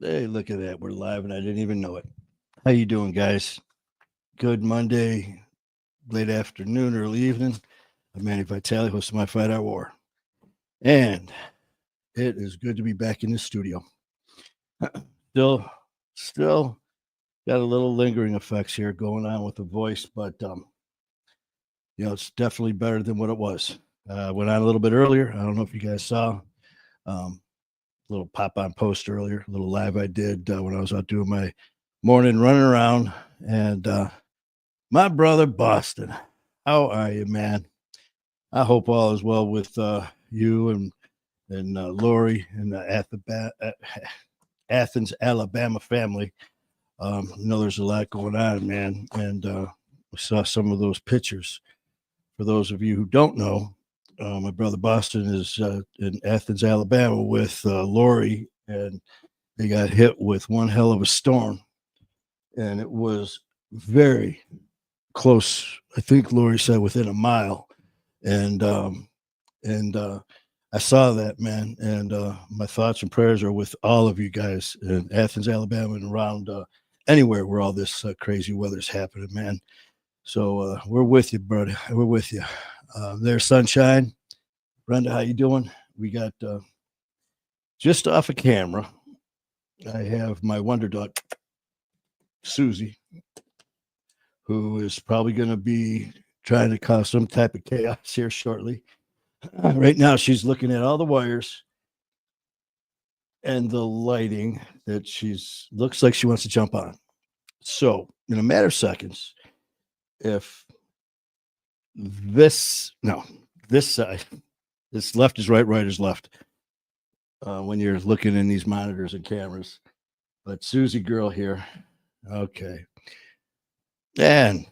Hey, look at that. We're live and I didn't even know it. How you doing, guys? Good Monday, late afternoon, early evening. I'm Manny Vitale, host of My Fight Out War. And it is good to be back in the studio. still, still got a little lingering effects here going on with the voice, but it's definitely better than what it was. Went on a little bit earlier. I don't know if you guys saw. Um, little pop on post earlier, a little live I did when I was out doing my morning running around. And my brother Boston, how are you, man? I hope all is well with you and Lori and the Athens, Alabama family. There's a lot going on, man, and we saw some of those pictures. For those of you who don't know, my brother Boston is in Athens, Alabama, with Lori, and they got hit with one hell of a storm, and it was very close. I think Lori said within a mile, and I saw that, man, and my thoughts and prayers are with all of you guys in Athens, Alabama, and around anywhere where all this crazy weather's happening, man. So we're with you, brother. We're with you. There's Sunshine. Brenda, how you doing? We got just off a camera. I have my wonder dog, Susie, who is probably going to be trying to cause some type of chaos here shortly. Right now, she's looking at all the wires and the lighting that she's looks like she wants to jump on. So, in a matter of seconds, if this side, this left is right, right is left, when you're looking in these monitors and cameras. But Susie girl here, okay, and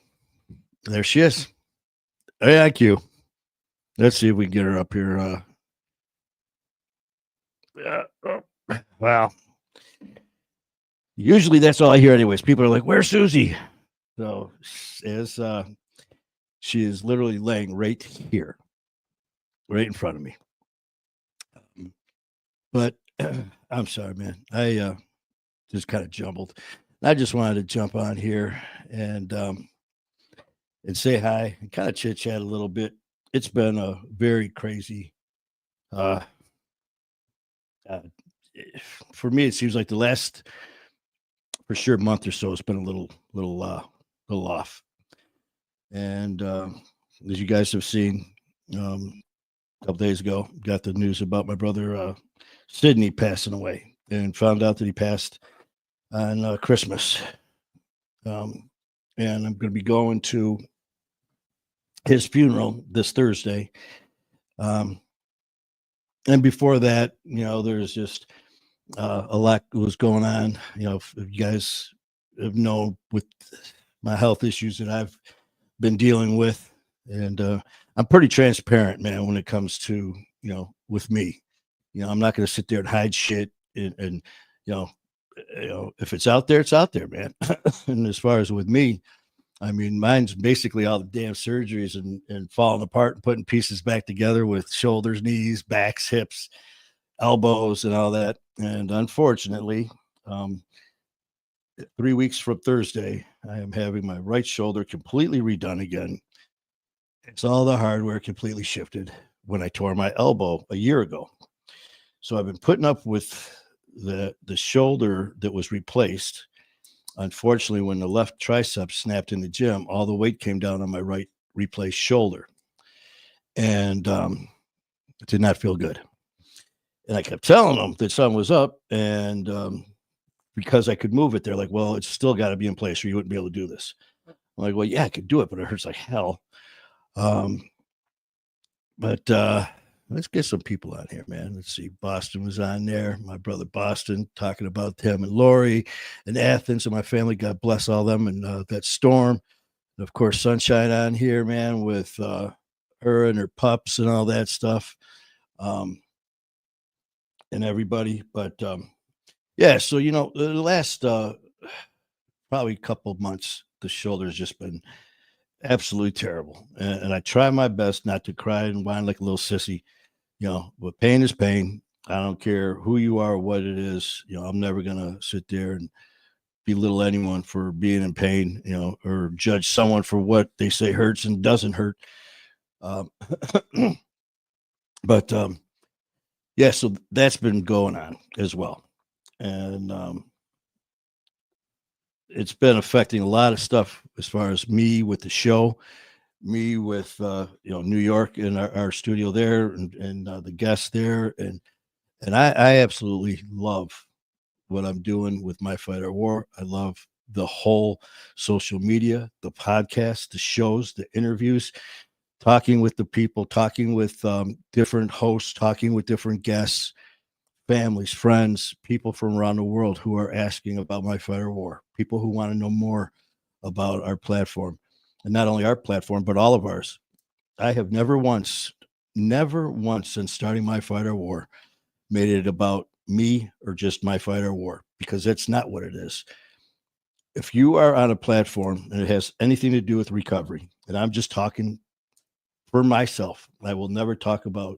there she is. Thank you. Let's see if we can get her up here. Well, usually that's all I hear, anyways. People are like, "Where's Susie?" So, as she is literally laying right here, right in front of me. But I'm sorry, man. I just kind of jumbled. I just wanted to jump on here and say hi and kind of chit chat a little bit. It's been a very crazy. Uh, uh, for me, it seems like the last, for sure, month or so has been a little off. And as you guys have seen, a couple days ago, got the news about my brother Sydney passing away, and found out that he passed on Christmas. And I'm going to be going to his funeral this Thursday. And before that, there's just a lot was going on. If you guys have known with my health issues that I've been dealing with, and I'm pretty transparent, man, when it comes to with me. I'm not going to sit there and hide shit, and if it's out there, it's out there, man. And as far as with me, I mean, mine's basically all the damn surgeries and falling apart and putting pieces back together with shoulders, knees, backs, hips, elbows, and all that. And unfortunately, 3 weeks from Thursday, I am having my right shoulder completely redone again. It's all the hardware completely shifted when I tore my elbow a year ago. So I've been putting up with the shoulder that was replaced. Unfortunately, when the left tricep snapped in the gym, all the weight came down on my right replaced shoulder. And it did not feel good. And I kept telling them that something was up. And because I could move it, they're like, well, it's still got to be in place or you wouldn't be able to do this. I'm like, well, yeah, I could do it, but it hurts like hell. But let's get some people on here, man. Let's see. Boston was on there. My brother Boston, talking about him and Lori and Athens and my family. God bless all them. And that storm. And of course, Sunshine on here, man, with her and her pups and all that stuff. And everybody. But yeah, so, the last probably couple of months, the shoulder has just been absolutely terrible. And I try my best not to cry and whine like a little sissy. But pain is pain. I don't care who you are or what it is. I'm never going to sit there and belittle anyone for being in pain, or judge someone for what they say hurts and doesn't hurt. Um, but yeah, so that's been going on as well. And it's been affecting a lot of stuff as far as me with the show, me with New York and our studio there, and the guests there, and I absolutely love what I'm doing with My Fight or War. I love the whole social media, the podcast, the shows, the interviews, talking with the people, talking with different hosts, talking with different guests, families, friends, people from around the world who are asking about My Fight or War, people who want to know more about our platform, and not only our platform, but all of ours. I have never once since starting My Fight or War made it about me or just My Fight or War, because that's not what it is. If you are on a platform and it has anything to do with recovery, and I'm just talking for myself, I will never talk about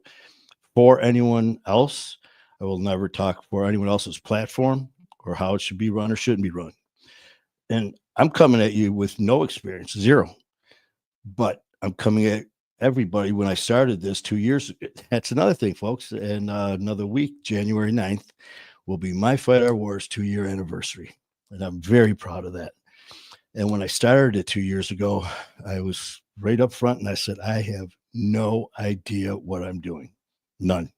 for anyone else. I will never talk for anyone else's platform or how it should be run or shouldn't be run. And I'm coming at you with no experience, zero. But I'm coming at everybody. When I started this 2 years ago, that's another thing, folks. And another week, January 9th, will be My Fight or War's 2-year anniversary. And I'm very proud of that. And when I started it 2 years ago, I was right up front and I said, I have no idea what I'm doing. None.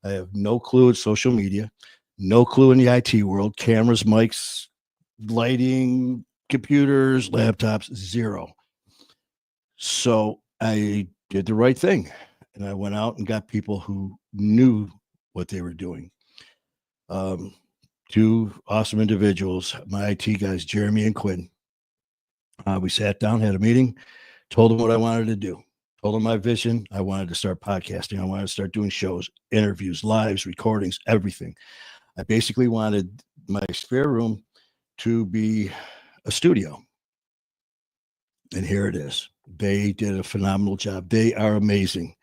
I have no clue in social media, no clue in the IT world, cameras, mics, lighting, computers, laptops, zero. So I did the right thing. And I went out and got people who knew what they were doing. Two awesome individuals, my IT guys, Jeremy and Quinn. We sat down, had a meeting, told them what I wanted to do, told them my vision. I wanted to start podcasting. I wanted to start doing shows, interviews, lives, recordings, everything. I basically wanted my spare room to be a studio. And here it is. They did a phenomenal job. They are amazing.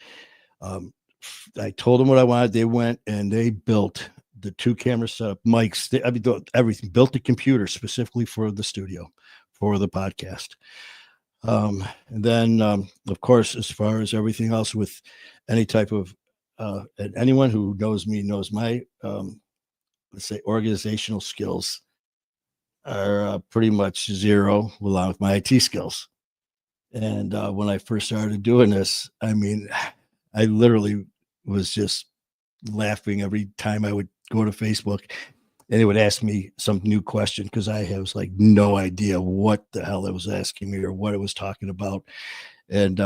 I told them what I wanted. They went and they built the 2 camera setup, mics, everything, built the computer specifically for the studio, for the podcast. And then, of course, as far as everything else with any type of, and anyone who knows me knows my, let's say, organizational skills are pretty much zero, along with my IT skills. And when I first started doing this, I mean, I literally was just laughing every time I would go to Facebook and it would ask me some new question, because I was like no idea what the hell it was asking me or what it was talking about. And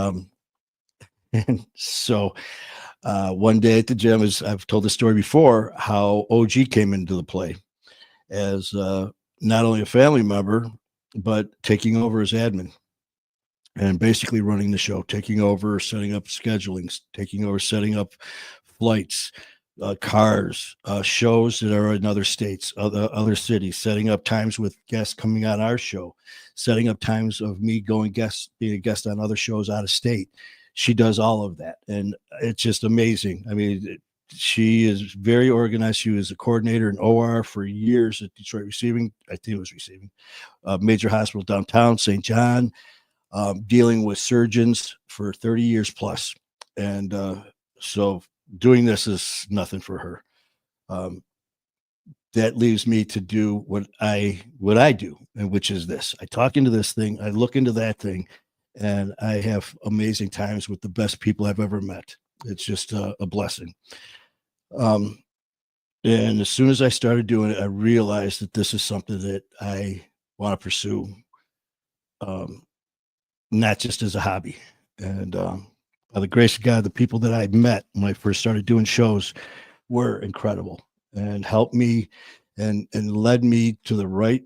and so one day at the gym, as I've told the story before, how OG came into the play as not only a family member, but taking over as admin and basically running the show, taking over, setting up schedulings, taking over, setting up flights, cars, shows that are in other states, other cities, setting up times with guests coming on our show, setting up times of me being a guest on other shows out of state. She does all of that, and it's just amazing. I mean, she is very organized. She was a coordinator in OR for years at Detroit Receiving. I think it was Receiving, major hospital downtown, St. John. Dealing with surgeons for 30 years plus. And so doing this is nothing for her. That leaves me to do what I do, and which is this. I talk into this thing, I look into that thing, and I have amazing times with the best people I've ever met. It's just a blessing. And as soon as I started doing it, I realized that this is something that I want to pursue. Not just as a hobby. And by the grace of God, the people that I met when I first started doing shows were incredible and helped me and led me to the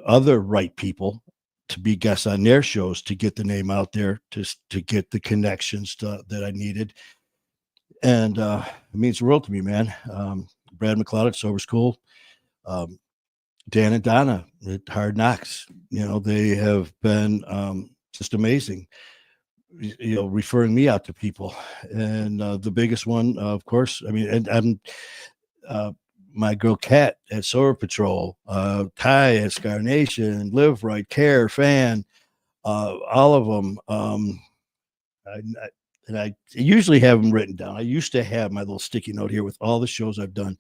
other right people to be guests on their shows, to get the name out there, to get the connections that I needed. And it means the world to me, man. Brad McLeod at Sober School, Dan and Donna at Hard Knocks, they have been just amazing. referring me out to people. And the biggest one, of course, I mean, and I'm uh, my girl Kat at Solar Patrol, Ty at Scar Nation, Live Right, Care, Fan, all of them. I, and I usually have them written down. I used to have my little sticky note here with all the shows I've done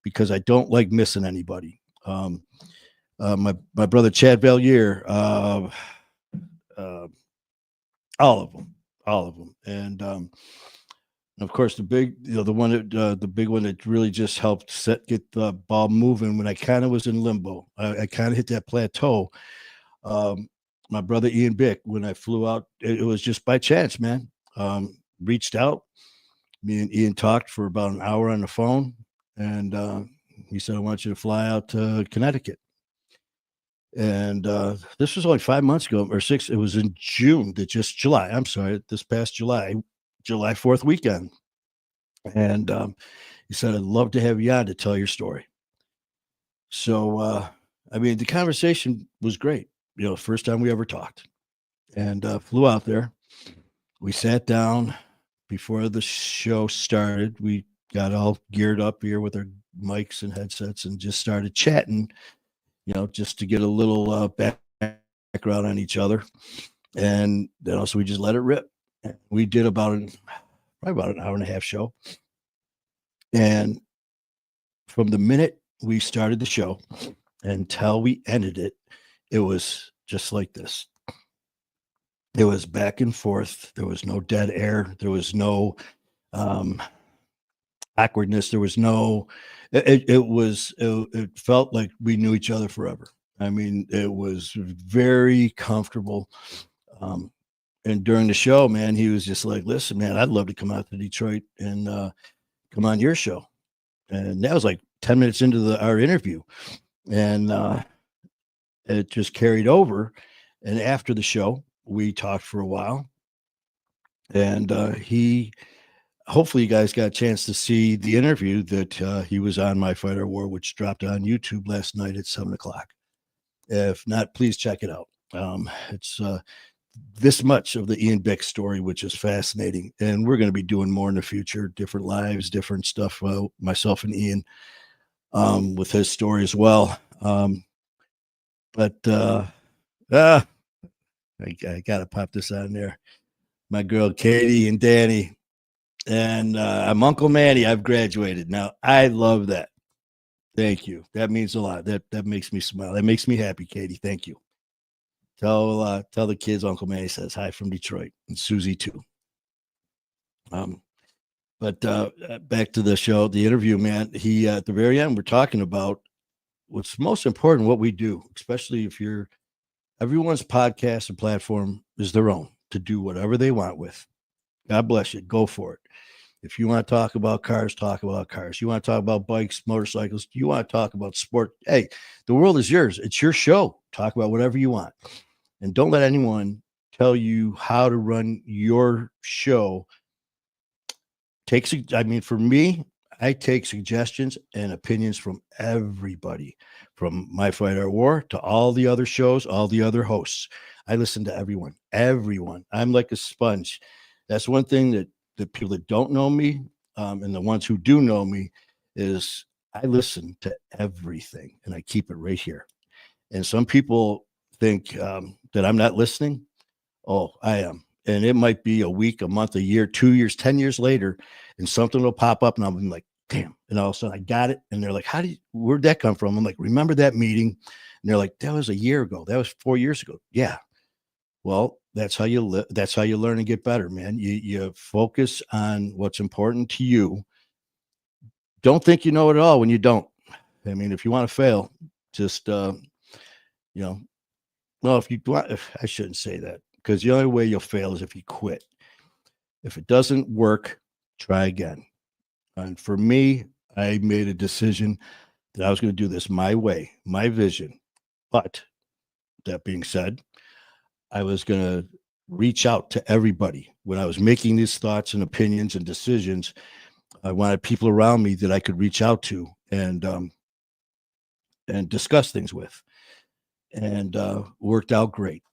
because I don't like missing anybody. My brother Chad Valier, uh, all of them, and of course the one that the big one that really just helped get the ball moving when I kind of was in limbo. I kind of hit that plateau. Um, my brother Ian Bick, when I flew out, it was just by chance, man. Reached out. Me and Ian talked for about an hour on the phone, and he said, "I want you to fly out to Connecticut." And this was only 5 months ago or six. It was in June, July. I'm sorry, this past July 4th weekend. And he said, "I'd love to have you on to tell your story." So, I mean, the conversation was great. First time we ever talked, and flew out there. We sat down before the show started. We got all geared up here with our mics and headsets and just started chatting, just to get a little background on each other. And then also we just let it rip. We did probably about an hour and a half show. And from the minute we started the show until we ended it, it was just like this. It was back and forth. There was no dead air. There was no awkwardness. There was no, it felt like we knew each other forever. I mean, it was very comfortable. And during the show, man, he was just like, "Listen, man, I'd love to come out to Detroit and come on your show." And that was like 10 minutes into our interview. And it just carried over. And after the show, we talked for a while. And hopefully you guys got a chance to see the interview that he was on My Fighter War, which dropped on YouTube last night at 7 o'clock. If not, please check it out. It's this much of the Ian Bick story, which is fascinating. And we're going to be doing more in the future, different lives, different stuff. Myself and Ian with his story as well. But I got to pop this on there. My girl Katie and Danny. And I'm Uncle Manny. I've graduated. Now, I love that. Thank you. That means a lot. That makes me smile. That makes me happy, Katie. Thank you. Tell the kids Uncle Manny says hi from Detroit, and Susie too. But back to the show, the interview, man. He at the very end, we're talking about what's most important, what we do, especially if everyone's podcast and platform is their own to do whatever they want with. God bless you. Go for it. If you want to talk about cars, talk about cars. You want to talk about bikes, motorcycles. You want to talk about sport. Hey, the world is yours. It's your show. Talk about whatever you want. And don't let anyone tell you how to run your show. For me, I take suggestions and opinions from everybody, from My Fighter War to all the other shows, all the other hosts. I listen to everyone. I'm like a sponge. That's one thing that the people that don't know me and the ones who do know me is I listen to everything and I keep it right here. And some people think that I'm not listening. Oh, I am. And it might be a week, a month, a year, 2 years, 10 years later, and something will pop up and I'm like, damn. And all of a sudden I got it. And they're like, where'd that come from? I'm like, remember that meeting? And they're like, that was a year ago. That was 4 years ago. Yeah. Well, that's how you live. That's how you learn and get better, man. You focus on what's important to you. Don't think you know it all when you don't. I mean, if you want to fail, just well, if you want, I shouldn't say that because the only way you'll fail is if you quit. If it doesn't work, try again. And for me, I made a decision that I was going to do this my way, my vision. But that being said, I was going to reach out to everybody when I was making these thoughts and opinions and decisions. I wanted people around me that I could reach out to and discuss things with, and worked out great.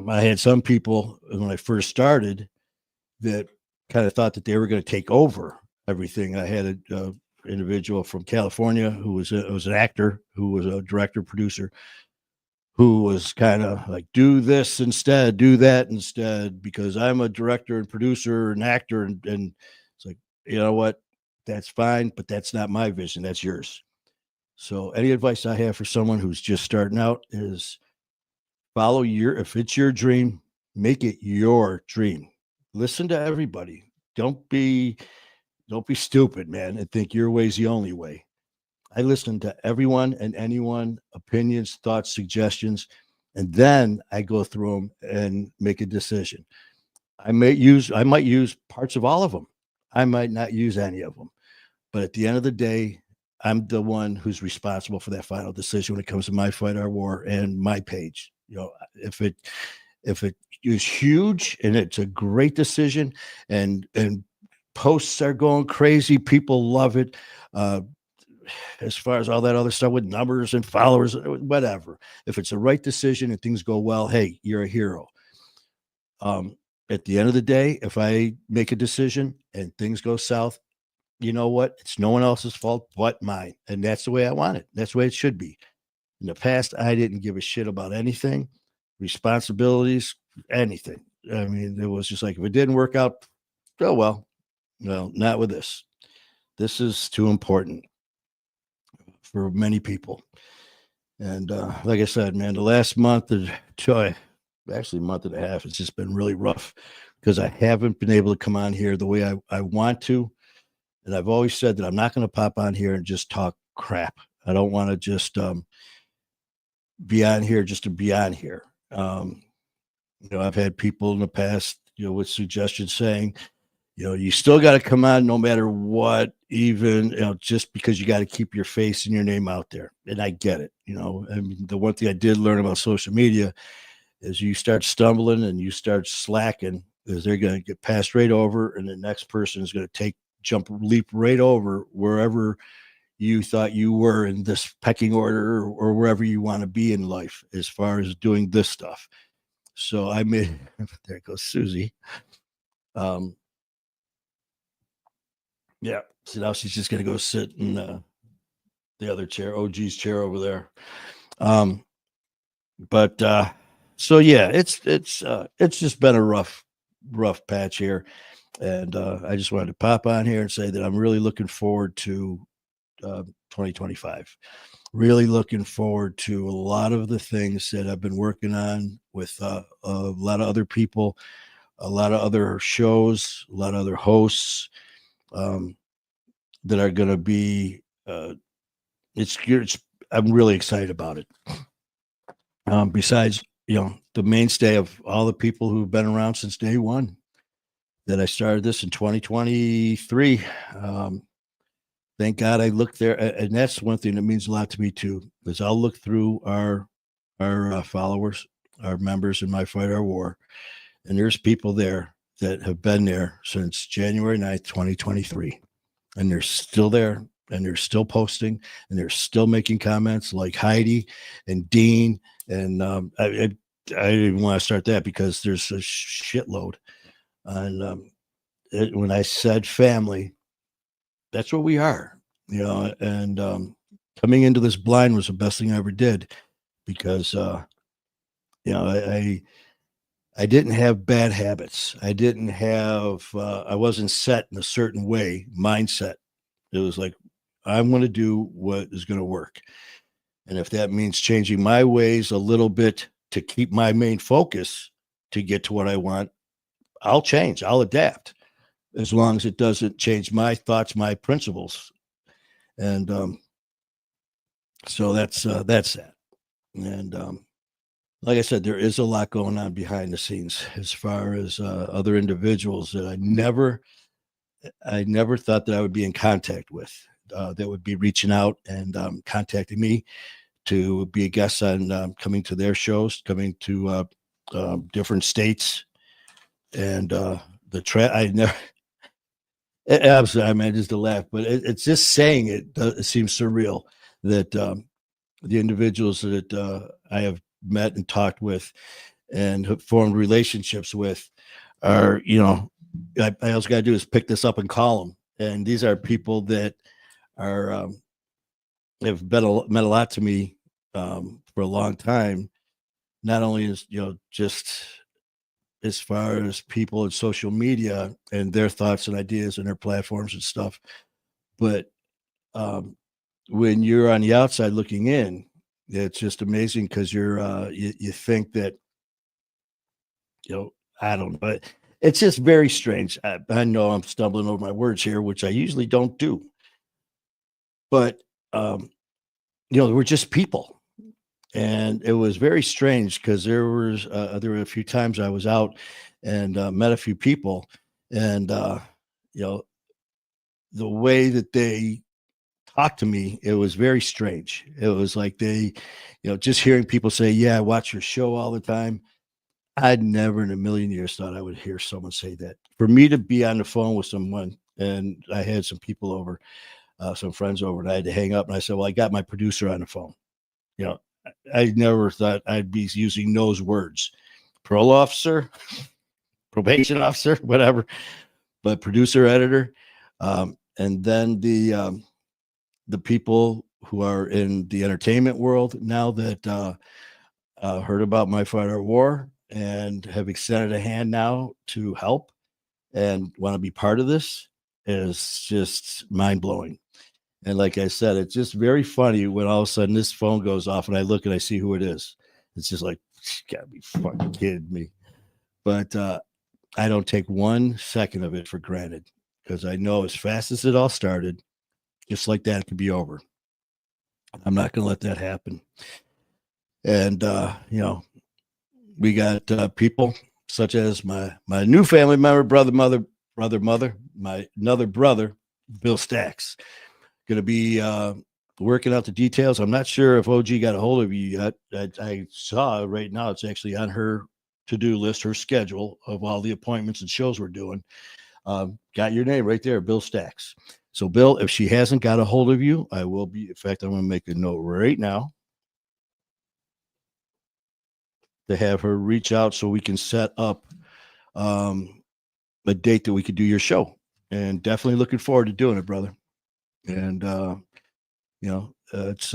I had some people when I first started that kind of thought that they were going to take over everything. I had a individual from California who was an actor, who was a director, producer, who was kind of like, do this instead, do that instead, because I'm a director and producer and actor. And it's like, you know what? That's fine, but that's not my vision. That's yours. So any advice I have for someone who's just starting out is follow if it's your dream, make it your dream. Listen to everybody. Don't be stupid, man, and think your way's the only way. I listen to everyone and anyone, opinions, thoughts, suggestions, and then I go through them and make a decision. I might use parts of all of them. I might not use any of them. But at the end of the day, I'm the one who's responsible for that final decision when it comes to my fight our war and my page. If it is huge and it's a great decision and posts are going crazy, people love it. As far as all that other stuff with numbers and followers, whatever. If it's the right decision and things go well, hey, you're a hero. At the end of the day, if I make a decision and things go south, you know what? It's no one else's fault but mine. And that's the way I want it. That's the way it should be. In the past, I didn't give a shit about anything, responsibilities, anything. I mean, it was just like, if it didn't work out, oh, well, no, not with this. This is too important for many people. And like I said, man, the last month or two, actually month and a half, it's just been really rough because I haven't been able to come on here the way I want to. And I've always said that I'm not going to pop on here and just talk crap. I don't want to just be on here just to be on here. I've had people in the past, with suggestions saying, you still got to come on no matter what, even, just because you got to keep your face and your name out there. And I get it. I mean, the one thing I did learn about social media is you start stumbling and you start slacking, is they're going to get passed right over. And the next person is going to leap right over wherever you thought you were in this pecking order or wherever you want to be in life as far as doing this stuff. So I made, there goes Susie. Yeah. So now she's just going to go sit in the other chair, OG's chair over there. But so yeah, it's just been a rough patch here. And I just wanted to pop on here and say that I'm really looking forward to 2025. Really looking forward to a lot of the things that I've been working on with a lot of other people, a lot of other shows, a lot of other hosts that are going to be. I'm really excited about it. Besides, the mainstay of all the people who've been around since day one that I started this in 2023. Thank God I looked there, and that's one thing that means a lot to me too. Is I'll look through our followers, our members in My Fight Our War, and there's people there that have been there since January 9th, 2023, and they're still there, and they're still posting, and they're still making comments like Heidi and Dean, and I didn't even want to start that because there's a shitload. And when I said family, that's what we are, and coming into this blind was the best thing I ever did because, I didn't have bad habits. I didn't have, I wasn't set in a certain way, mindset. It was like, I'm going to do what is going to work. And if that means changing my ways a little bit to keep my main focus to get to what I want, I'll change, I'll adapt as long as it doesn't change my thoughts, my principles. And so that's that. And like I said, there is a lot going on behind the scenes as far as other individuals that I never thought that I would be in contact with, that would be reaching out and contacting me to be a guest on coming to their shows, coming to different states. And I never, I'm sorry, man, just to laugh, but it's just saying it seems surreal that the individuals that I have met and talked with and have formed relationships with are, I also got to do is pick this up and call them. And these are people that are, have meant a lot to me for a long time. Not only as, just as far as people in social media and their thoughts and ideas and their platforms and stuff, but um, when you're on the outside looking in, it's just amazing because you think that, I don't know, but it's just very strange. I know I'm stumbling over my words here, which I usually don't do, but um, we're just people, and it was very strange because there were a few times I was out and met a few people, and you know the way that they talked to me, it was very strange. It was like they, just hearing people say, "Yeah, I watch your show all the time." I'd never in a million years thought I would hear someone say that. For me to be on the phone with someone, and I had some people over, some friends over, and I had to hang up, and I said, "Well, I got my producer on the phone." You know, I never thought I'd be using those words, parole officer, probation officer, whatever, but producer, editor, and then the people who are in the entertainment world now that heard about my fight art war and have extended a hand now to help and want to be part of this is just mind blowing. And like I said, it's just very funny when all of a sudden this phone goes off and I look and I see who it is. It's just like, you gotta be fucking kidding me. But I don't take 1 second of it for granted because I know as fast as it all started, just like that, it could be over. I'm not going to let that happen. And, we got people such as my new family member, mother, my another brother, Bill Stacks, going to be working out the details. I'm not sure if OG got a hold of you yet. I saw right now it's actually on her to-do list, her schedule of all the appointments and shows we're doing. Got your name right there, Bill Stacks. So, Bill, if she hasn't got a hold of you, I will be. In fact, I'm going to make a note right now to have her reach out so we can set up a date that we could do your show. And definitely looking forward to doing it, brother. And it's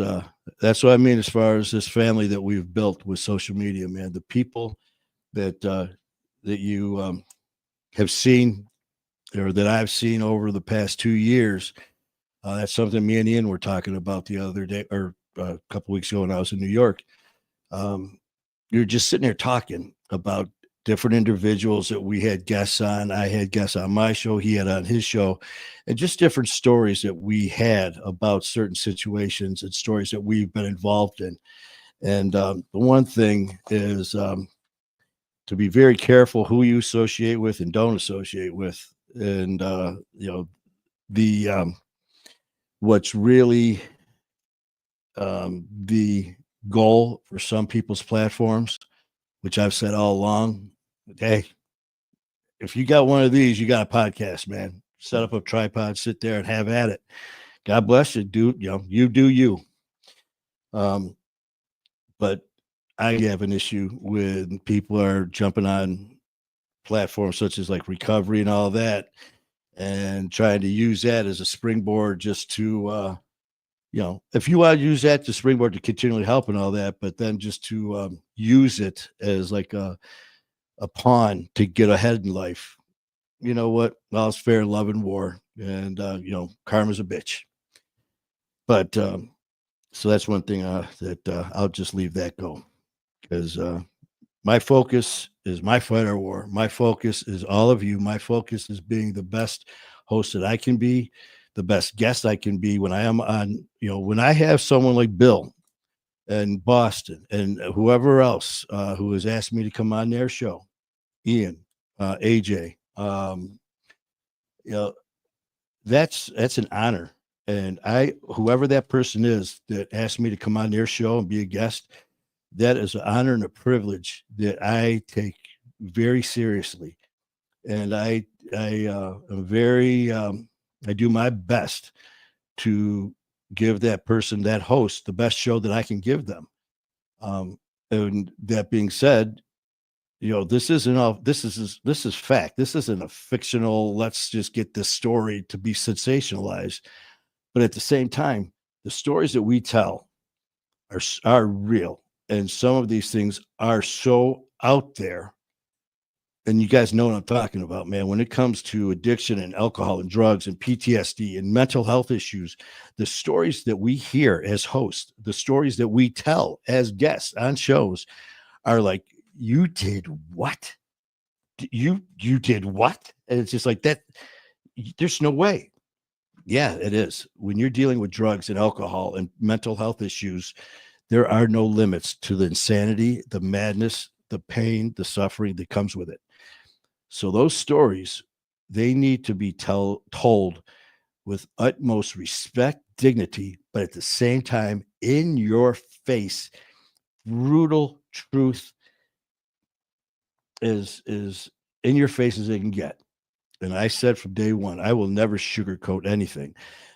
that's what I mean as far as this family that we've built with social media, man. The people that you have seen or that I've seen over the past 2 years. That's something me and Ian were talking about the other day or a couple weeks ago when I was in New York. You're just sitting there talking about different individuals that we had guests on. I had guests on my show, he had on his show, and just different stories that we had about certain situations and stories that we've been involved in. And the one thing is to be very careful who you associate with and don't associate with. And, the what's really the goal for some people's platforms, which I've said all along. Hey, if you got one of these, you got a podcast, man. Set up a tripod, sit there and have at it. God bless you, dude. You do you. But I have an issue when people are jumping on platforms such as like recovery and all that and trying to use that as a springboard just to if you want to use that to springboard to continually help and all that, but then just to use it as like a pawn to get ahead in life. You know what? Well, it's fair, love, and war, and karma's a bitch. But so that's one thing that I'll just leave that go because my focus is my fight or war. My focus is all of you. My focus is being the best host that I can be, the best guest I can be when I am on. When I have someone like Bill and Boston and whoever else who has asked me to come on their show, Ian, AJ, that's an honor. And whoever that person is that asked me to come on their show and be a guest, that is an honor and a privilege that I take very seriously. And I am very, I do my best to give that person, that host, the best show that I can give them. And that being said, this isn't all. This is fact. This isn't a fictional. Let's just get this story to be sensationalized. But at the same time, the stories that we tell are real, and some of these things are so out there. And you guys know what I'm talking about, man. When it comes to addiction and alcohol and drugs and PTSD and mental health issues, the stories that we hear as hosts, the stories that we tell as guests on shows are like, you did what? You did what? And it's just like that. There's no way. Yeah, it is. When you're dealing with drugs and alcohol and mental health issues, there are no limits to the insanity, the madness, the pain, the suffering that comes with it. So those stories, they need to be told with utmost respect, dignity, but at the same time, in your face, brutal truth is in your face as they can get. And I said from day one, I will never sugarcoat anything.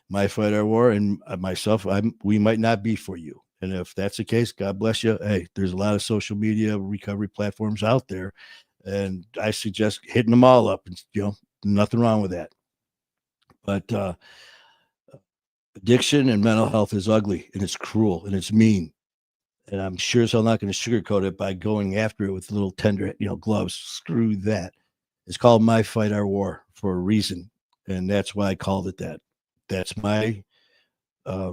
My fight, our war, and myself, we might not be for you. And if that's the case, God bless you. Hey, there's a lot of social media recovery platforms out there, and I suggest hitting them all up. And nothing wrong with that. But addiction and mental health is ugly, and it's cruel, and it's mean. And I'm sure as hell not going to sugarcoat it by going after it with little tender, gloves. Screw that. It's called My Fight, Our War for a reason, and that's why I called it that. That's my, uh,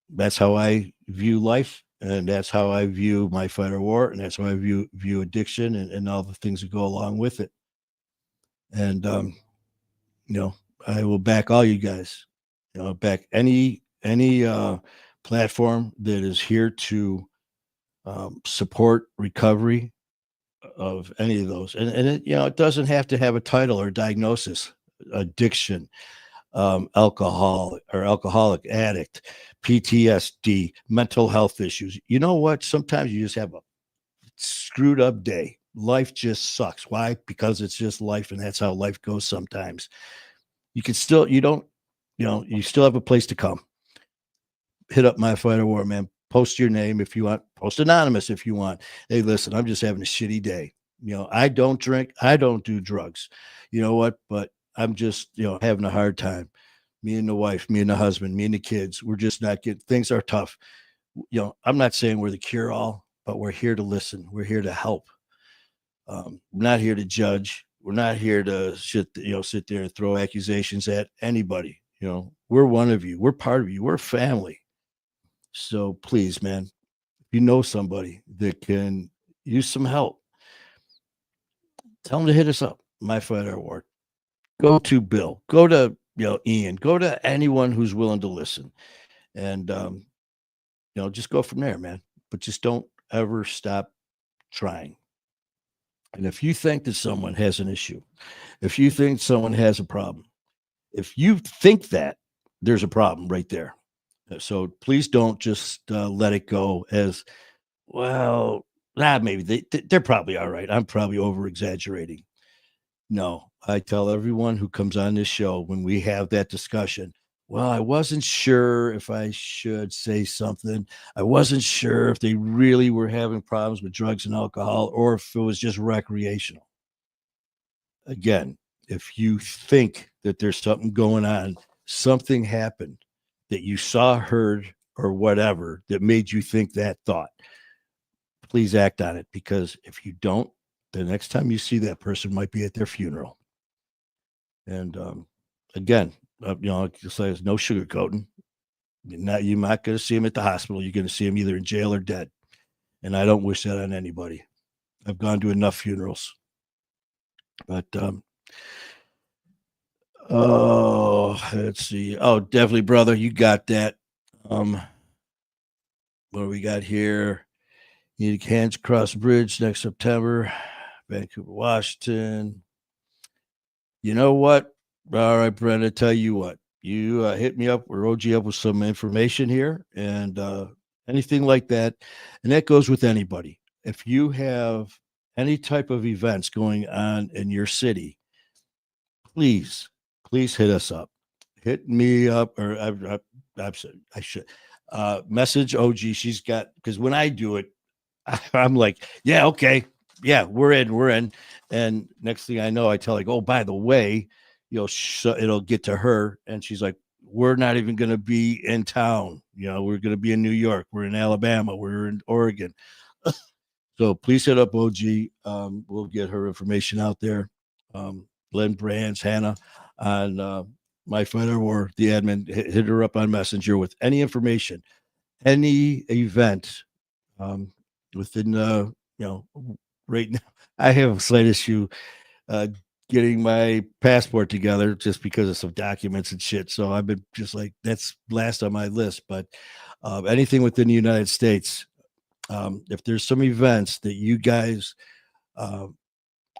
that's how I view life, and that's how I view my fight or war, and that's how I view addiction and all the things that go along with it. And I will back all you guys. Back any platform that is here to support recovery of any of those. And it doesn't have to have a title or diagnosis. Addiction, alcohol or alcoholic addict, PTSD, mental health issues. You know what? Sometimes you just have a screwed up day. Life just sucks. Why? Because it's just life, and that's how life goes sometimes. You still have a place to come. Hit up My Fight or War, man. Post your name if you want. Post anonymous if you want. Hey, listen, I'm just having a shitty day. I don't drink. I don't do drugs. You know what? But I'm just, having a hard time. Me and the wife, me and the husband, me and the kids, we're just not getting, things are tough. I'm not saying we're the cure all, but we're here to listen. We're here to help. We're not here to judge. We're not here to sit there and throw accusations at anybody. We're one of you. We're part of you. We're family. So please, man, if you know somebody that can use some help, tell them to hit us up. My Fight or War. Go to Bill. Go to Ian. Go to anyone who's willing to listen, and just go from there, man. But just don't ever stop trying. And if you think that someone has an issue, if you think someone has a problem, if you think that, there's a problem right there. So please don't just let it go as well. Maybe they're probably all right. I'm probably over exaggerating. No, I tell everyone who comes on this show when we have that discussion, well, I wasn't sure if I should say something. I wasn't sure if they really were having problems with drugs and alcohol or if it was just recreational. Again, if you think that there's something going on, something happened that you saw, heard, or whatever that made you think that thought, please act on it, because if you don't, the next time you see that person might be at their funeral. And again, just like there's no sugarcoating. You're not going to see him at the hospital. You're going to see him either in jail or dead. And I don't wish that on anybody. I've gone to enough funerals. But let's see. Oh, definitely, brother. You got that. What do we got here? Need Hands Cross Bridge next September. Vancouver, Washington. You know what? All right, Brenda, tell you what. You hit me up or OG up with some information here and anything like that. And that goes with anybody. If you have any type of events going on in your city, please hit us up. Hit me up, or I should message OG. She's got, because when I do it, I'm like, yeah, okay, yeah, we're in. And next thing I know, I tell like, oh, by the way, it'll get to her, and she's like, we're not even going to be in town. We're going to be in New York. We're in Alabama. We're in Oregon. So please hit up OG. We'll get her information out there. Len Brands, Hannah, on My Fighter War, the admin, hit her up on Messenger with any information, any event um, within, right now. I have a slight issue uh, getting my passport together just because of some documents and shit. So I've been just like, that's last on my list. But anything within the United States, if there's some events that you guys uh,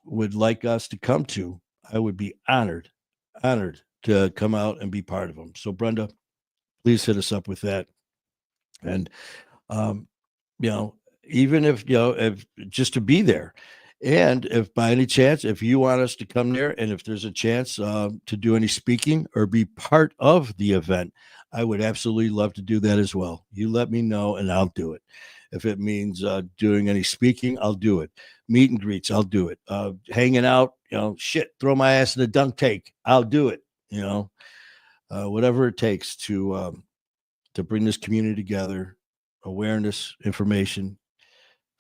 would like us to come to, I would be honored to come out and be part of them. So Brenda, please hit us up with that. And um, you know, even if if just to be there. And if by any chance, if you want us to come there, and if there's a chance to do any speaking or be part of the event, I would absolutely love to do that as well. You let me know, and I'll do it. If it means doing any speaking, I'll do it. Meet and greets, I'll do it. Hanging out, shit, throw my ass in the dunk tank, I'll do it. Whatever it takes to bring this community together, awareness, information,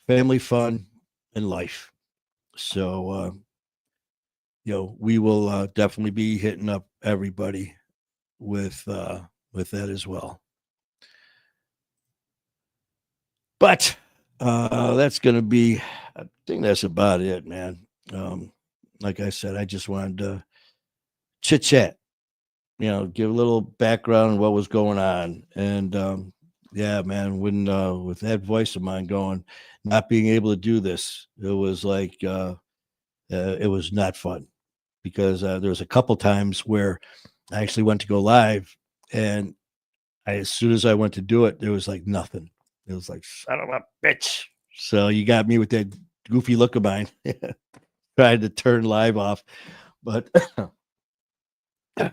family fun, and life. So, we will definitely be hitting up everybody with that as well. But that's going to be, I think that's about it, man. Like I said, I just wanted to chit chat, give a little background on what was going on. And yeah, man, when with that voice of mine going, not being able to do this, it was like it was not fun because there was a couple times where I actually went to go live, and as soon as I went to do it, there was like nothing. It was like, son of a bitch. So you got me with that goofy look of mine. Tried to turn live off, but but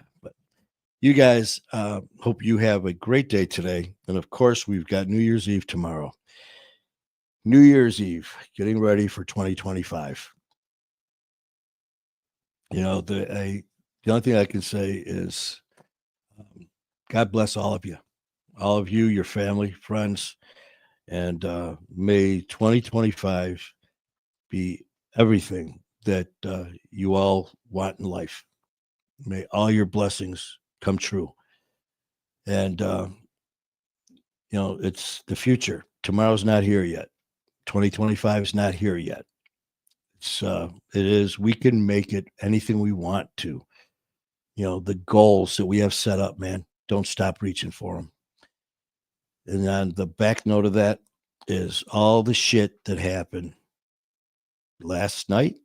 you guys, hope you have a great day today. And of course, we've got New Year's Eve tomorrow. New Year's Eve, getting ready for 2025. The only thing I can say is God bless all of you, your family, friends, and may 2025 be everything that you all want in life. May all your blessings come true. And it's the future. Tomorrow's not here yet. 2025 is not here yet. It is. We can make it anything we want to. The goals that we have set up, man. Don't stop reaching for them. And on the back note of that is all the shit that happened last night,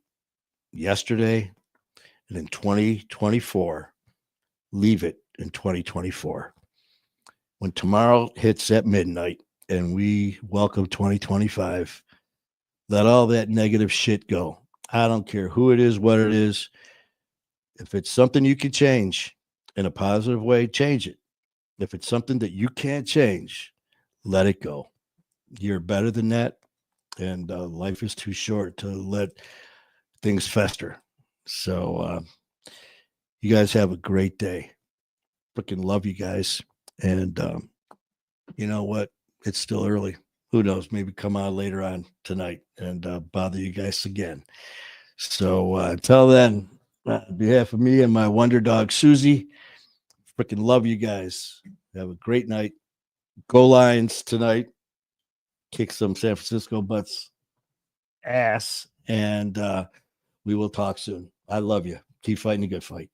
yesterday, and in 2024. Leave it in 2024. When tomorrow hits at midnight and we welcome 2025, let all that negative shit go. I don't care who it is, what it is. If it's something you can change in a positive way, change it. If it's something that you can't change, let it go. You're better than that. And life is too short to let things fester. So you guys have a great day. Freaking love you guys. And you know what? It's still early. Who knows? Maybe come on later on tonight and bother you guys again. So until then, on behalf of me and my wonder dog, Susie, freaking love you guys. Have a great night. Go Lions tonight. Kick some San Francisco butts ass. And we will talk soon. I love you. Keep fighting a good fight.